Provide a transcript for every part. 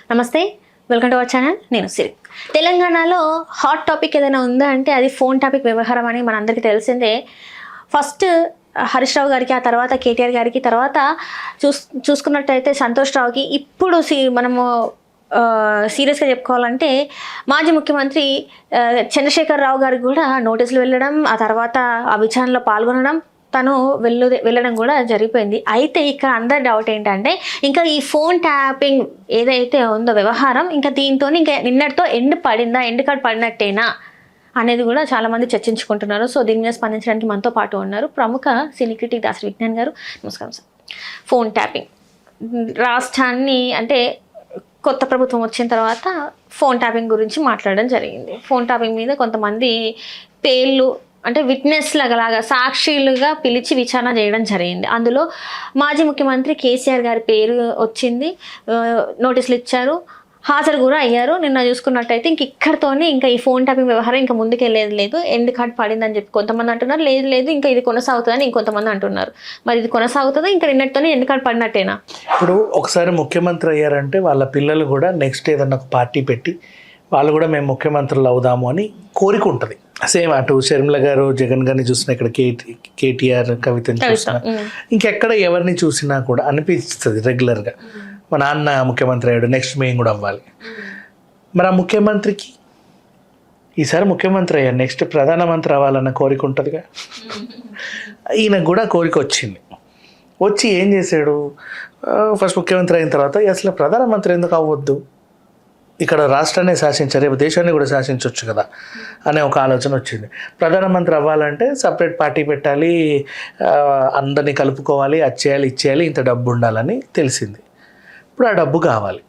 నమస్తే, welcome to our channel. నేను సిరి. తెలంగాణలో హాట్ టాపిక్ ఏదైనా ఉందా అంటే అది ఫోన్ టాపిక్ వ్యవహారం అని మనందరికీ తెలిసిందే. ఫస్ట్ హరీష్ రావు గారికి, ఆ తర్వాత కేటీఆర్ గారికి, తర్వాత చూసుకున్నట్టయితే సంతోష్ రావుకి. ఇప్పుడు మనము సీరియస్గా చెప్పుకోవాలంటే మాజీ ముఖ్యమంత్రి చంద్రశేఖర్ రావు గారికి కూడా నోటీసులు వెళ్ళడం, ఆ తర్వాత ఆ విచారణలో పాల్గొనడం, తను వెళ్ళడం కూడా జరిగిపోయింది. అయితే ఇక్కడ అందరి డౌట్ ఏంటంటే ఇంకా ఈ ఫోన్ ట్యాపింగ్ ఏదైతే ఉందో వ్యవహారం ఇంకా దీంతో ఇంకా నిన్నటితో ఎండ్ కార్డ్ పడినట్టేనా అనేది కూడా చాలామంది చర్చించుకుంటున్నారు. సో దీని మీద స్పందించడానికి మనతో పాటు ఉన్నారు ప్రముఖ సినీ క్రిటిక్ దాసరి విజ్ఞాన్ గారు. నమస్కారం సార్. ఫోన్ ట్యాపింగ్ రాష్ట్రాన్ని అంటే కొత్త ప్రభుత్వం వచ్చిన తర్వాత ఫోన్ ట్యాపింగ్ గురించి మాట్లాడడం జరిగింది. ఫోన్ ట్యాపింగ్ మీద కొంతమంది పేర్లు అంటే విట్నెస్ లాగా సాక్షులుగా పిలిచి విచారణ చేయడం జరిగింది. అందులో మాజీ ముఖ్యమంత్రి కేసీఆర్ గారి పేరు వచ్చింది, నోటీసులు ఇచ్చారు, హాజరు కూడా అయ్యారు. నిన్న చూసుకున్నట్టయితే ఇక్కడితోనే ఇంకా ఈ ఫోన్ ట్యాపింగ్ వ్యవహారం ఇంకా ముందుకెళ్ళేది లేదు, ఎండ్ కార్డ్ పడిందని చెప్పి కొంతమంది అంటున్నారు. లేదు ఇంకా ఇది కొనసాగుతుందని ఇంకొంతమంది అంటున్నారు. మరి ఇది కొనసాగుతుందా ఇంకా నిన్నటితోనే ఎండ్ కార్డ్ పడినట్టేనా? ఇప్పుడు ఒకసారి ముఖ్యమంత్రి అయ్యారంటే వాళ్ళ పిల్లలు కూడా నెక్స్ట్ ఏదన్నా ఒక పార్టీ పెట్టి వాళ్ళు కూడా మేము ముఖ్యమంత్రులు అవుదాము అని కోరిక ఉంటుంది. సేమ్ అటు షర్మిల గారు జగన్ గారిని చూసినా, ఇక్కడ కేటీఆర్ కవితని చూసినా, ఇంకెక్కడ ఎవరిని చూసినా కూడా అనిపిస్తుంది రెగ్యులర్గా మా నాన్న ముఖ్యమంత్రి అయ్యాడు, నెక్స్ట్ మేము కూడా అవ్వాలి. మరి ఆ ముఖ్యమంత్రికి ఈసారి ముఖ్యమంత్రి అయ్యాడు, నెక్స్ట్ ప్రధానమంత్రి అవ్వాలన్న కోరిక ఉంటుందిగా. ఈయనకు కూడా కోరిక వచ్చింది. వచ్చి ఏం చేశాడు, ఫస్ట్ ముఖ్యమంత్రి అయిన తర్వాత అసలు ప్రధానమంత్రి ఎందుకు అవ్వద్దు, ఇక్కడ రాష్ట్రాన్ని శాసించారు, రేపు దేశాన్ని కూడా శాసించవచ్చు కదా అనే ఒక ఆలోచన వచ్చింది. ప్రధానమంత్రి అవ్వాలంటే సపరేట్ పార్టీ పెట్టాలి, అందరినీ కలుపుకోవాలి, అది చేయాలి, ఇచ్చేయాలి, ఇంత డబ్బు ఉండాలని తెలిసింది. ఇప్పుడు ఆ డబ్బు కావాలి.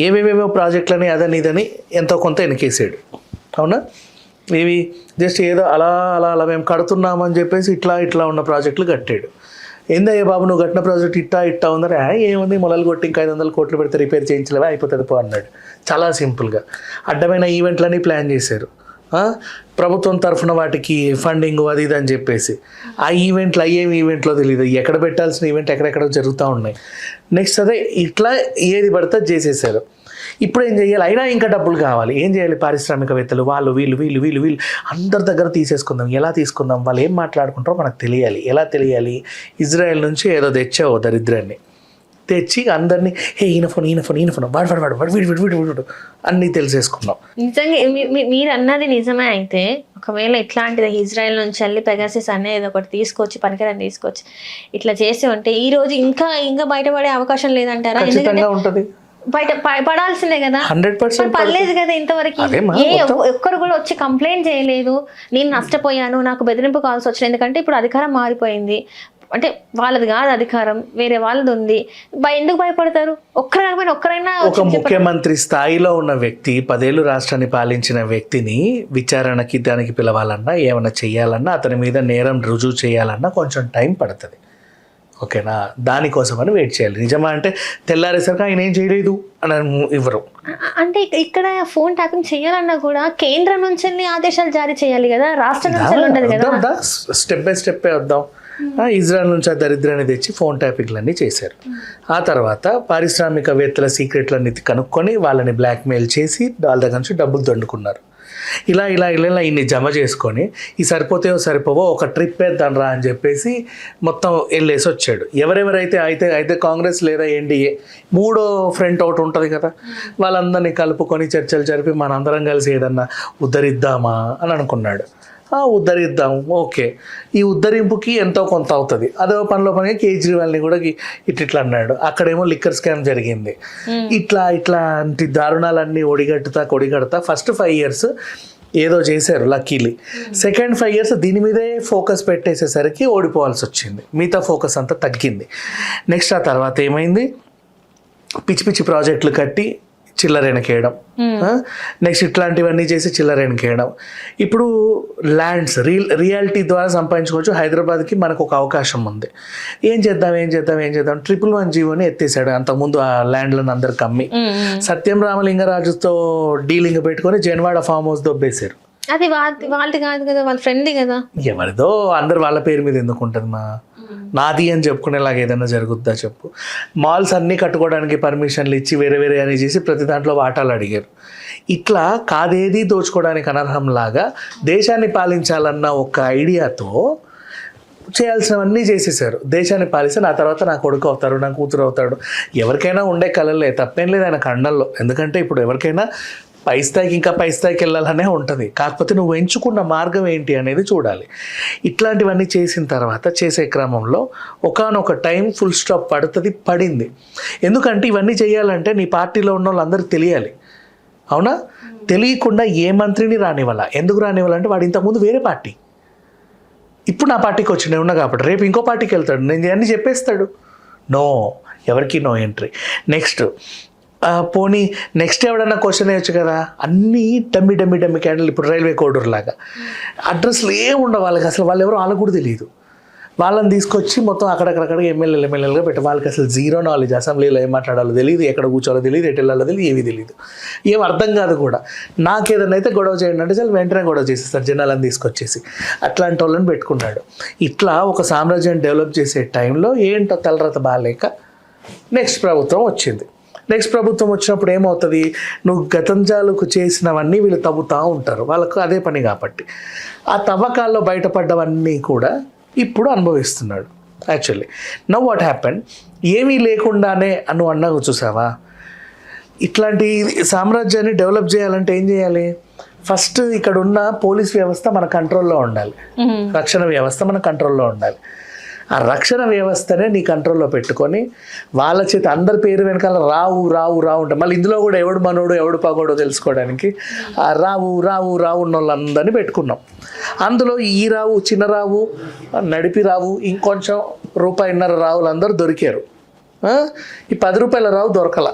ఏవేవేవో ప్రాజెక్టులని అదని ఇదని ఎంతో కొంత వెనకేసాడు. అవునా, ఇవి జస్ట్ ఏదో అలా అలా అలా మేము కడుతున్నామని చెప్పేసి ఇట్లా ఉన్న ప్రాజెక్టులు కట్టాడు. ఏందయ్యా బాబు నువ్వు కట్టిన ప్రాజెక్ట్ ఇట్టా ఉందని, ఏముంది మొదలు కొట్టి ఇంకా 500 కోట్లు పెడితే రిపేర్ చేయించలేవా, అయిపోతుంది పో అన్నాడు. చాలా సింపుల్గా అడ్డమైన ఈవెంట్లని ప్లాన్ చేశారు. ప్రభుత్వం తరఫున వాటికి ఫండింగ్ అది ఇది అని చెప్పేసి ఆ ఈవెంట్లు అయ్యేమి ఈవెంట్లో తెలియదు, ఎక్కడ పెట్టాల్సిన ఈవెంట్ ఎక్కడెక్కడ జరుగుతూ ఉన్నాయి. నెక్స్ట్ అదే ఇట్లా ఏది పడితే చేసేసారు. ఇప్పుడు ఏం చేయాలి, అయినా ఇంకా డబ్బులు కావాలి. ఏం చేయాలి, పారిశ్రామికవేత్తలు వాళ్ళు వీళ్ళు అందరి దగ్గర తీసేసుకుందాం. ఎలా తీసుకుందాం, వాళ్ళు ఏం మాట్లాడుకుంటారో మనకు తెలియాలి. ఎలా తెలియాలి, ఇజ్రాయెల్ నుంచి ఏదో తెచ్చావు దరిద్రాన్ని తెచ్చి అందరినీ ఈయన ఫోన్ వాడు వీడు అన్నీ తెలిసేసుకున్నాం. నిజంగా మీరు అన్నది నిజమే. అయితే ఒకవేళ ఇట్లాంటిది ఇజ్రాయెల్ నుంచి వెళ్ళి పెగాసిస్ అనేది ఒకటి తీసుకొచ్చి పనికిరాని తీసుకొచ్చి ఇట్లా చేసి ఉంటే ఈ రోజు ఇంకా బయటపడే అవకాశం లేదంటారా? ఖచ్చితంగా ఉంటుంది, బయట పడాల్సిందే కదా. 100% పడలేదు కదా ఇంతవరకు. ఒక్కరు కూడా వచ్చి కంప్లైంట్ చేయలేదు, నేను నష్టపోయాను, నాకు బెదిరింపు కావాల్సి వచ్చింది. ఎందుకంటే ఇప్పుడు అధికారం మారిపోయింది, అంటే వాళ్ళది కాదు అధికారం, వేరే వాళ్ళది ఉంది. ఎందుకు భయపడతారు? ఒక్కరైనా ఒక ముఖ్యమంత్రి స్థాయిలో ఉన్న వ్యక్తి 10 ఏళ్ళు రాష్ట్రాన్ని పాలించిన వ్యక్తిని విచారణకి దానికి పిలవాలన్నా, ఏమైనా చెయ్యాలన్నా, అతని మీద నేరం రుజువు చేయాలన్నా కొంచెం టైం పడుతుంది. ఓకేనా, దానికోసమని వెయిట్ చేయాలి. నిజమా అంటే తెల్లారేసరికి ఆయన ఏం చేయలేదు అని ఇవ్వరు. అంటే ఇక్కడ ఫోన్ ట్యాపింగ్ చేయాలన్నా కూడా కేంద్రం నుంచి ఆదేశాలు జారీ చేయాలి కదా, రాష్ట్రం నుంచి ఉండదు కదా. స్టెప్ బై స్టెప్ వద్దాం. ఇజ్రాయెల్ నుంచి ఆ దరిద్రాన్ని తెచ్చి ఫోన్ ట్యాపింగ్లన్నీ చేశారు. ఆ తర్వాత పారిశ్రామికవేత్తల సీక్రెట్లన్నీ కనుక్కొని వాళ్ళని బ్లాక్మెయిల్ చేసి వాళ్ళ దగ్గర నుంచి డబ్బులు దండుకున్నారు. ఇలా ఇన్ని జమ చేసుకొని ఈ సరిపోవో ఒక ట్రిప్ వేద్దాం రా అని చెప్పేసి మొత్తం వెళ్ళేసి వచ్చాడు. ఎవరెవరైతే అయితే కాంగ్రెస్ లేదా ఎన్డీఏ మూడో ఫ్రంట్ ఒకటి ఉంటుంది కదా, వాళ్ళందరినీ కలుపుకొని చర్చలు జరిపి మనందరం కలిసి ఏదన్నా ఉద్ధరిద్దామా అని అనుకున్నాడు. ఉద్ధరిద్దాం, ఓకే, ఈ ఉద్ధరింపుకి ఎంతో కొంత అవుతుంది. అదే పనిగా కేజ్రీవాల్ని కూడా ఇట్లా అన్నాడు. అక్కడేమో లిక్కర్ స్కామ్ జరిగింది. ఇట్లాంటి దారుణాలన్నీ ఒడిగడతా ఫస్ట్ 5 years ఏదో చేశారు లక్కీలీ. సెకండ్ 5 years దీని మీదే ఫోకస్ పెట్టేసేసరికి ఓడిపోవాల్సి వచ్చింది, మిగతా ఫోకస్ అంతా తగ్గింది. నెక్స్ట్ ఆ తర్వాత ఏమైంది, పిచ్చి ప్రాజెక్టులు కట్టి చిల్లర వెనకేయడం, నెక్స్ట్ ఇట్లాంటివన్నీ చేసి చిల్లర వెనకేయడం. ఇప్పుడు ల్యాండ్స్ రియాలిటీ ద్వారా సంపాదించుకోవచ్చు. హైదరాబాద్కి మనకు ఒక అవకాశం ఉంది. ఏం చేద్దాం 111 జీవోని ఎత్తేసాడు. అంతకుముందు ఆ ల్యాండ్లను అందరికి అమ్మి సత్యం రామలింగరాజుతో డీలింగ్ పెట్టుకొని జన్వాడ ఫామ్ హౌస్ దొబ్బేశారు. అది వాళ్ళది కాదు కదా, వాళ్ళ ఫ్రెండ్ కదా. ఎవరిదో అందరు వాళ్ళ పేరు మీద ఎందుకు ఉంటుంది మా నాది అని చెప్పుకునేలాగా ఏదైనా జరుగుద్దా చెప్పు. మాల్స్ అన్నీ కట్టుకోవడానికి పర్మిషన్లు ఇచ్చి వేరే వేరే అని చేసి ప్రతి దాంట్లో వాటాలు అడిగారు. ఇట్లా కాదేది దోచుకోవడానికి అనర్హంలాగా దేశాన్ని పాలించాలన్న ఒక ఐడియాతో చేయాల్సినవన్నీ చేసేసారు. దేశాన్ని పాలిస్తే నా తర్వాత నా కొడుకు అవుతారు, నా కూతురు అవుతాడు. ఎవరికైనా ఉండే కళలే, తప్పేం లేదు ఆయన కండల్లో. ఎందుకంటే ఇప్పుడు ఎవరికైనా పై స్థాయికి ఇంకా పై స్థాయికి వెళ్ళాలనే ఉంటుంది. కాకపోతే నువ్వు ఎంచుకున్న మార్గం ఏంటి అనేది చూడాలి. ఇట్లాంటివన్నీ చేసిన తర్వాత చేసే క్రమంలో ఒకానొక టైం ఫుల్ స్టాప్ పడింది. ఎందుకంటే ఇవన్నీ చేయాలంటే నీ పార్టీలో ఉన్న వాళ్ళందరికీ తెలియాలి. అవునా? తెలియకుండా ఏ మంత్రిని రానివ్వాల. ఎందుకు రానివ్వాలంటే వాడు ఇంతకుముందు వేరే పార్టీ, ఇప్పుడు నా పార్టీకి వచ్చి నేను ఉన్నా కాబట్టి రేపు ఇంకో పార్టీకి వెళ్తాడు, నేను అన్నీ చెప్పేస్తాడు. నో, ఎవరికి నో ఎంట్రీ. నెక్స్ట్ పోనీ నెక్స్ట్ ఎవడన్నా క్వశ్చన్ వేయచ్చు కదా. అన్నీ డమ్మి క్యాండిల్. ఇప్పుడు రైల్వే కోడూరు లాగా అడ్రస్లు ఏం ఉండవు వాళ్ళకి, అసలు వాళ్ళు ఎవరో వాళ్ళకు కూడా తెలియదు. వాళ్ళని తీసుకొచ్చి మొత్తం అక్కడక్కడ ఎమ్మెల్యేలుగా పెట్టి వాళ్ళకి అసలు జీరో నాలెడ్జ్. అసెంబ్లీలో ఏం మాట్లాడాలో తెలియదు, ఎక్కడ కూర్చోవాలో తెలియదు, ఎటు వెళ్ళాలో తెలియదు, ఏమీ తెలియదు, ఏం అర్థం కాదు కూడా. నాకేదైనా అయితే గొడవ చేయండి అంటే చాలా వెంటనే గొడవ చేసేస్తారు జనాలను తీసుకొచ్చేసి. అట్లాంటి వాళ్ళని పెట్టుకున్నాడు. ఇట్లా ఒక సామ్రాజ్యాన్ని డెవలప్ చేసే టైంలో ఏంటో తలరాత బాగాలేక నెక్స్ట్ ప్రభుత్వం వచ్చింది. నెక్స్ట్ ప్రభుత్వం వచ్చినప్పుడు ఏమవుతుంది, నువ్వు గతంజాలకు చేసినవన్నీ వీళ్ళు తవ్వుతూ ఉంటారు, వాళ్ళకు అదే పని కాబట్టి. ఆ తవ్వకాల్లో బయటపడ్డవన్నీ కూడా ఇప్పుడు అనుభవిస్తున్నాడు. యాక్చువల్లీ నౌ వాట్ హ్యాపెన్, ఏమీ లేకుండానే అన్నావు చూసావా. ఇట్లాంటి సామ్రాజ్యాన్ని డెవలప్ చేయాలంటే ఏం చేయాలి? ఫస్ట్ ఇక్కడ ఉన్న పోలీస్ వ్యవస్థ మన కంట్రోల్లో ఉండాలి, రక్షణ వ్యవస్థ మన కంట్రోల్లో ఉండాలి. ఆ రక్షణ వ్యవస్థనే నీ కంట్రోల్లో పెట్టుకొని వాళ్ళ చేత అందరి పేరు వెనకాల రావు ఉంటాయి. మళ్ళీ ఇందులో కూడా ఎవడు మనోడు ఎవడు పగోడో తెలుసుకోవడానికి ఆ రావు ఉన్న వాళ్ళందరినీ పెట్టుకున్నాం. అందులో ఈ రావు, చిన్న రావు, నడిపి రావు, ఇంకొంచెం రూపాయిన్నర రావులు అందరూ దొరికారు. ఈ 10 రూపాయల రావు దొరకల,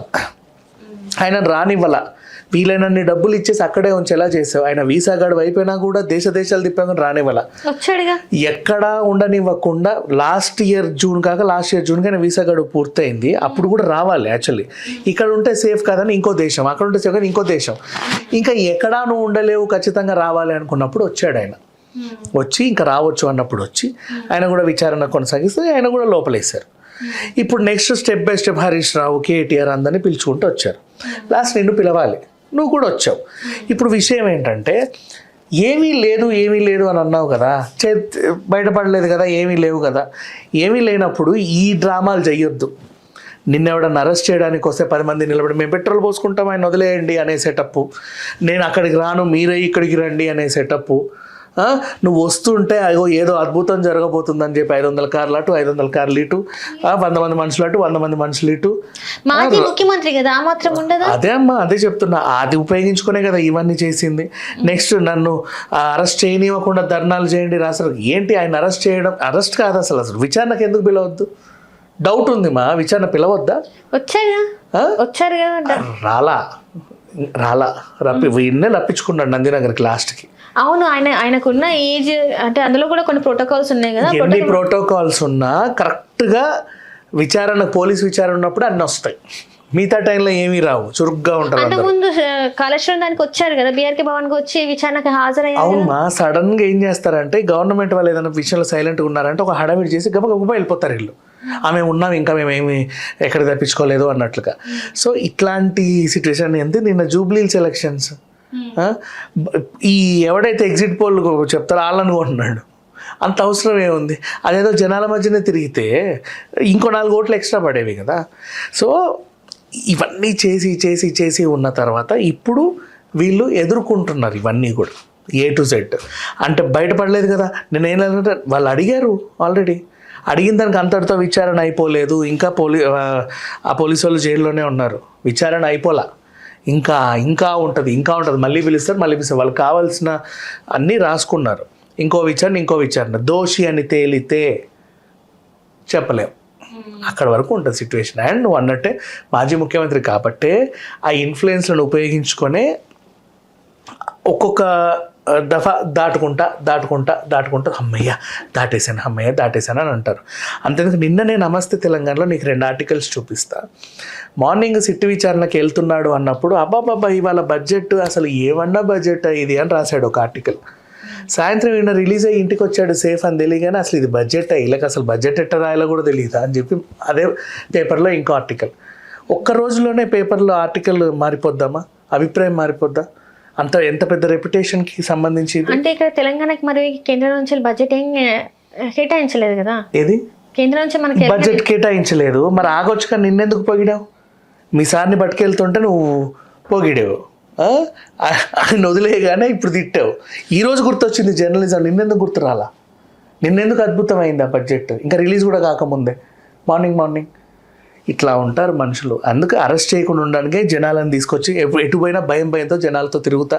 ఆయన రానివ్వాల. వీలైనన్ని డబ్బులు ఇచ్చేసి అక్కడే ఉంచేలా చేసావు. ఆయన వీసా గడువు అయిపోయినా కూడా దేశాలు తిప్పాక రానివ్వాల, ఎక్కడా ఉండనివ్వకుండా. లాస్ట్ ఇయర్ జూన్ కానీ వీసా గడువు పూర్తయింది, అప్పుడు కూడా రావాలి. యాక్చువల్లీ ఇక్కడ ఉంటే సేఫ్ కాదని ఇంకో దేశం, అక్కడ ఉంటే సేఫ్ కానీ ఇంకో దేశం, ఇంకా ఎక్కడా నువ్వు ఉండలేవు ఖచ్చితంగా రావాలి అనుకున్నప్పుడు వచ్చాడు ఆయన. వచ్చి ఇంకా రావచ్చు అన్నప్పుడు వచ్చి ఆయన కూడా విచారణ కొనసాగిస్తే ఆయన కూడా లోపలేశారు. ఇప్పుడు next step by step Harish Rao, KTR అందరినీ పిలుచుకుంటూ వచ్చారు. లాస్ట్ నిన్ను పిలవాలి, నువ్వు కూడా వచ్చావు. ఇప్పుడు విషయం ఏంటంటే ఏమీ లేదు అని అన్నావు కదా, బయటపడలేదు కదా, ఏమీ లేవు కదా. ఏమీ లేనప్పుడు ఈ డ్రామాలు చెయ్యొద్దు. నిన్నెవడన్నా అరెస్ట్ చేయడానికి వస్తే 10 మంది నిలబడి మేము పెట్రోల్ పోసుకుంటాం ఆయన వదిలేయండి అనే సెటప్, నేను అక్కడికి రాను మీరే ఇక్కడికి రండి అనే సెటప్. నువ్వు వస్తుంటే అయ్యో ఏదో అద్భుతం జరగబోతుందని చెప్పి 500 కార్లు అటు 500 కార్లు ఇటు, 100 మంది మనుషులు అటు 100 మంది మనుషులు ఇటు. ముఖ్యమంత్రి కదా, అదే అమ్మా, అదే చెప్తున్నా. అది ఉపయోగించుకునే కదా ఇవన్నీ చేసింది. నెక్స్ట్ నన్ను అరెస్ట్ చేయనివ్వకుండా ధర్నాలు చేయండి రాసారు. ఏంటి ఆయన అరెస్ట్ చేయడం? అరెస్ట్ కాదు అసలు విచారణకు ఎందుకు పిలవద్దు? డౌట్ ఉంది మా, విచారణ పిలవద్దా? వచ్చారు రాలా వీడినే రప్పించుకున్నాడు నందినగర్కి లాస్ట్కి. అవును, ఆయనకున్న ఏజ్ అంటే అందులో కూడా కొన్ని ప్రోటోకాల్స్ ఉన్నాయి కదా. ఎన్ని ప్రోటోకాల్స్ ఉన్నా కరెక్ట్గా పోలీస్ విచారణ ఉన్నప్పుడు అన్నీ వస్తాయి, మిగతా టైంలో ఏమీ రావు, చురుగ్గా ఉంటారు. ముందు కాళేశ్వరం దానికి వచ్చారు కదా, బీఆర్కే భవన్కి వచ్చి విచారణకు హాజరయ్యారు. అవునా, సడన్ గా ఏం చేస్తారంటే గవర్నమెంట్ వాళ్ళు ఏదైనా విషయంలో సైలెంట్గా ఉన్నారంటే ఒక హడావిడి చేసి గబగబా వెళ్ళిపోతారు వీళ్ళు. ఉన్నాం ఇంకా మేమేమి ఎక్కడ తప్పించుకోలేదు అన్నట్లుగా. సో ఇట్లాంటి సిచ్యువేషన్ ఎంత నిన్న జూబ్లీహిల్స్ ఎలక్షన్స్, ఈ ఎవడైతే ఎగ్జిట్ పోల్ చెప్తారో వాళ్ళని కొన్నాడు. అంత అవసరం ఏముంది? అదేదో జనాల మధ్యనే తిరిగితే ఇంకో 4 ఓట్లు ఎక్స్ట్రా పడేవి కదా. సో ఇవన్నీ చేసి ఉన్న తర్వాత ఇప్పుడు వీళ్ళు ఎదుర్కొంటున్నారు ఇవన్నీ కూడా A to Z. అంటే బయటపడలేదు కదా. నేనేంటంటే వాళ్ళు అడిగారు, ఆల్రెడీ అడిగిన దానికి అంతటితో విచారణ అయిపోలేదు. ఇంకా ఆ పోలీసు వాళ్ళు జైల్లోనే ఉన్నారు, విచారణ అయిపోలా. ఇంకా ఉంటుంది మళ్ళీ పిలుస్తారు. వాళ్ళకి కావాల్సిన అన్నీ రాసుకున్నారు. ఇంకో విచారణ దోషి అని తేలితే చెప్పలేం, అక్కడ వరకు ఉంటుంది సిచ్యువేషన్. అండ్ నువ్వు అన్నట్టే మాజీ ముఖ్యమంత్రి కాబట్టే ఆ ఇన్ఫ్లుయెన్స్లను ఉపయోగించుకొనే ఒక్కొక్క దఫా దాటుకుంటా అమ్మయ్య దాటేశాను అని అంటారు. అంతేందుకు నిన్ననే నమస్తే తెలంగాణలో నీకు 2 ఆర్టికల్స్ చూపిస్తా. మార్నింగ్ సిట్టు విచారణకి వెళ్తున్నాడు అన్నప్పుడు అబ్బాబ్బా ఇవాళ బడ్జెట్ అసలు ఏమన్నా బడ్జెట్ ఇది అని రాశాడు ఒక ఆర్టికల్. సాయంత్రం ఈయన రిలీజ్ అయ్యి ఇంటికి వచ్చాడు సేఫ్ అని తెలియగానే అసలు ఇది బడ్జెట్ వీళ్ళకి అసలు బడ్జెట్ ఎట్ట రాయాలో కూడా తెలియదా అని చెప్పి అదే పేపర్లో ఇంకో ఆర్టికల్. ఒక్క రోజులోనే పేపర్లో ఆర్టికల్ మారిపోద్దామా, అభిప్రాయం మారిపోద్దా? అంత ఎంత పెద్ద రెప్యుటేషన్కి సంబంధించి. అంటే ఇక్కడ తెలంగాణకి మరి కేంద్రం నుంచి బడ్జెట్ ఏం కేటాయించలేదు కదా. ఏది కేంద్రం నుంచి మనకి బడ్జెట్ కేటాయించలేదు, మరి ఆగొచ్చుగా నిన్నెందుకు పొగిడావు? మీ సార్ని పట్టుకెళ్తుంటే నువ్వు పొగిడావు, ఆయన వదిలేయగానే ఇప్పుడు తిట్టావు. ఈరోజు గుర్తొచ్చింది జర్నలిజం, నిన్నెందుకు గుర్తు రాలా? నిన్నెందుకు అద్భుతమైంది ఆ బడ్జెట్, ఇంకా రిలీజ్ కూడా కాకముందే మార్నింగ్. ఇట్లా ఉంటారు మనుషులు. అందుకే అరెస్ట్ చేయకుండా ఉండడానికే జనాలను తీసుకొచ్చి ఎటు పోయినా భయంతో జనాలతో తిరుగుతా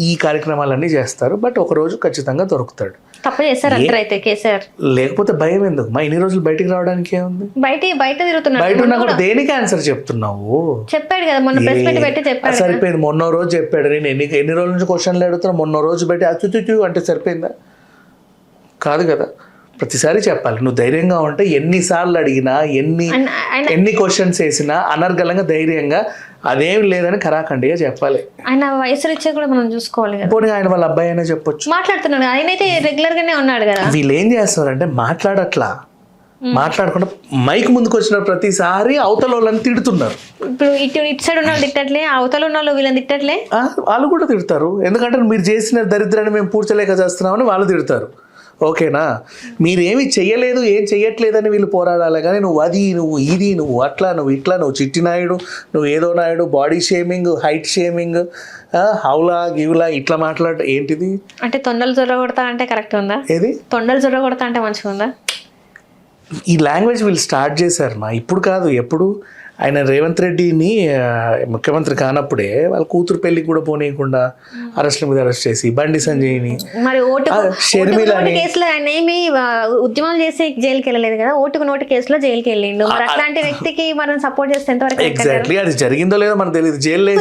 ఈ కార్యక్రమాలన్నీ చేస్తారు. బట్ ఒకరోజు ఖచ్చితంగా దొరుకుతాడు. తప్పు చేస్తారు అయితే కేసీఆర్. లేకపోతే భయం ఎందుకు మా ఇన్ని రోజులు బయటికి రావడానికి ఏముంది? బయట తిరుగుతున్నాడు. బయట ఉన్నా కూడా దేనికి ఆన్సర్ చెప్తున్నావు? చెప్పాడు కదా మొన్న ప్రెస్ మీట్ పెట్టి చెప్పాడు. సరిపోయింది. మొన్నో రోజు చెప్పాడు. నేను ఎన్ని రోజుల నుంచి క్వశ్చన్లు అడుగుతున్నా, మొన్నో రోజు పెట్టి అచ్చుచు అంటే సరిపోయిందా? కాదు కదా. ప్రతిసారి చెప్పాలి. నువ్వు ధైర్యంగా ఉంటే ఎన్నిసార్లు అడిగినా ఎన్ని క్వశ్చన్స్ వేసినా అనర్గళంగా ధైర్యంగా అదేం లేదని ఖరాఖండిగా చెప్పాలి. ఆయన వయసు రీత్యా కూడా మనం చూసుకోవాలి కదా. పోనీ ఆయన వాళ్ళ అబ్బాయి అయినా చెప్పొచ్చు. మాట్లాడుతున్నాడు, ఆయన అయితే రెగ్యులర్ గానే ఉన్నాడు కదా. వీళ్ళు ఏం చేస్తారంటే మాట్లాడకుండా మైక్ ముందుకు వచ్చిన ప్రతిసారి అవతల వాళ్ళని తిడుతున్నారు. ఇప్పుడు ఇటు సైడ్ ఉన్న వాళ్ళు తిట్టట్లే, అవతల ఉన్న వాళ్ళు వీళ్ళని తిట్టట్లే. వాళ్ళు కూడా తిడతారు. ఎందుకంటే మీరు చేసిన దరిద్రాన్ని మేము పూడ్చలేక చేస్తున్నామని వాళ్ళు తిడతారు. ఓకేనా? మీరేమి చెయ్యలేదు, ఏం చెయ్యట్లేదని వీళ్ళు పోరాడాలి. కానీ నువ్వు అది, నువ్వు ఇది, నువ్వు అట్లా, నువ్వు ఇట్లా, నువ్వు చిట్టి నాయుడు, నువ్వు ఏదో Naidu, body shaming, height shaming, హౌలా గివులా ఇట్లా మాట్లాడ ఏంటిది? అంటే తొండలు జొర్ర కొడతా అంటే కరెక్ట్ ఉందా? ఏది తొండలు జొర్ర కొడతా అంటే మంచిగా ఉందా? ఈ లాంగ్వేజ్ వీళ్ళు స్టార్ట్ చేశారు ఇప్పుడు కాదు, ఎప్పుడు. ఆయన రేవంత్ రెడ్డిని ముఖ్యమంత్రి కానప్పుడే వాళ్ళ కూతురు పెళ్లికి కూడా పోనీయకుండా అరెస్ట్ల మీద అరెస్ట్ చేసి బండి సంజయ్ని, షర్మిలని కేసులో ఆయన ఏమి ఉద్యమాలు చేసి జైలుకి వెళ్ళలేదు కదా, ఓటుకు నోటు కేసులో జైలుకి వెళ్ళిండు. మరి అట్లాంటి వ్యక్తికి మనం సపోర్ట్ చేస్తే ఎంతవరకు? ఎగ్జాక్ట్లీ, అది జరిగిందో లేదో మనకు తెలియదు. జైల్లో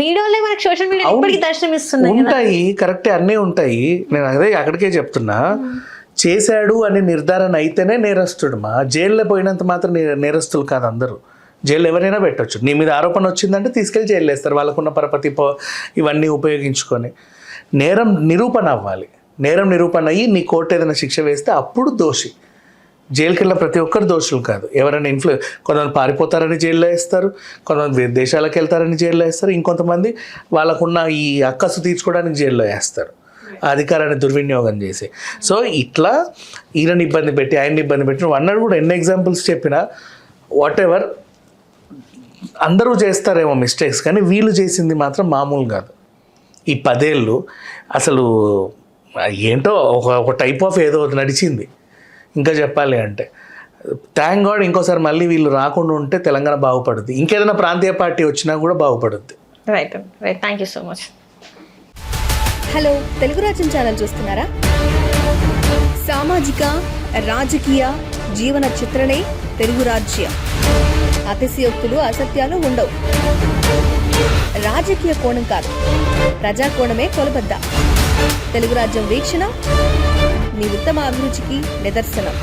వీడియోలే మనకి సోషల్ మీడియా ఇప్పటికీ దర్శనం ఇస్తున్నాయి. ఉంటాయి, కరెక్టే, అన్నీ ఉంటాయి. నేను అదే అక్కడికే చెప్తున్నా. చేశాడు అని నిర్ధారణ అయితేనే నేరస్తుడు. జైల్లో పోయినంత మాత్రం నేరస్తులు కాదు అందరూ. జైలు ఎవరైనా పెట్టవచ్చు. నీ మీద ఆరోపణ వచ్చిందంటే తీసుకెళ్ళి జైలు వేస్తారు. వాళ్ళకున్న పరపతి ఇవన్నీ ఉపయోగించుకొని. నేరం నిరూపణ అవ్వాలి. నేరం నిరూపణ అయ్యి నీ కోర్టు ఏదైనా శిక్ష వేస్తే అప్పుడు దోషి. జైలుకి వెళ్ళిన ప్రతి ఒక్కరు దోషులు కాదు. ఎవరైనా కొంతమంది పారిపోతారని జైల్లో వేస్తారు, కొంతమంది దేశాలకు వెళ్తారని జైల్లో వేస్తారు, ఇంకొంతమంది వాళ్ళకున్న ఈ అక్కసు తీర్చుకోవడానికి జైల్లో వేస్తారు, అధికారాన్ని దుర్వినియోగం చేసి. సో ఇట్లా ఈయనని ఇబ్బంది పెట్టి ఆయన్ని ఇబ్బంది పెట్టి నువ్వు అన్నాడు కూడా. ఎన్ని ఎగ్జాంపుల్స్ చెప్పినా వాట్ ఎవర్, అందరూ చేస్తారేమో మిస్టేక్స్, కానీ వీళ్ళు చేసింది మాత్రం మామూలు కాదు. ఈ 10 ఏళ్ళు అసలు ఏంటో ఒక టైప్ ఆఫ్ ఏదో నడిచింది. ఇంకా చెప్పాలి అంటే థ్యాంక్ గాడ్ ఇంకోసారి మళ్ళీ వీళ్ళు రాకుండా ఉంటే తెలంగాణ బాగుపడుద్ది. ఇంకేదైనా ప్రాంతీయ పార్టీ వచ్చినా కూడా బాగుపడుద్ది. Right, thank you so much. Hello, Telugu Rajyam channel చూస్తున్నారా? సామాజిక, రాజకీయ, జీవన చిత్రణే తెలుగు రాజ్యం. అతిశయోక్తులు, అసత్యాలు ఉండవు. రాజకీయ కోణం కాదు, ప్రజా కోణమే కొలబద్ద. తెలుగు రాజ్యం వీక్షణ మీ ఉత్తమ అభిరుచికి నిదర్శనం.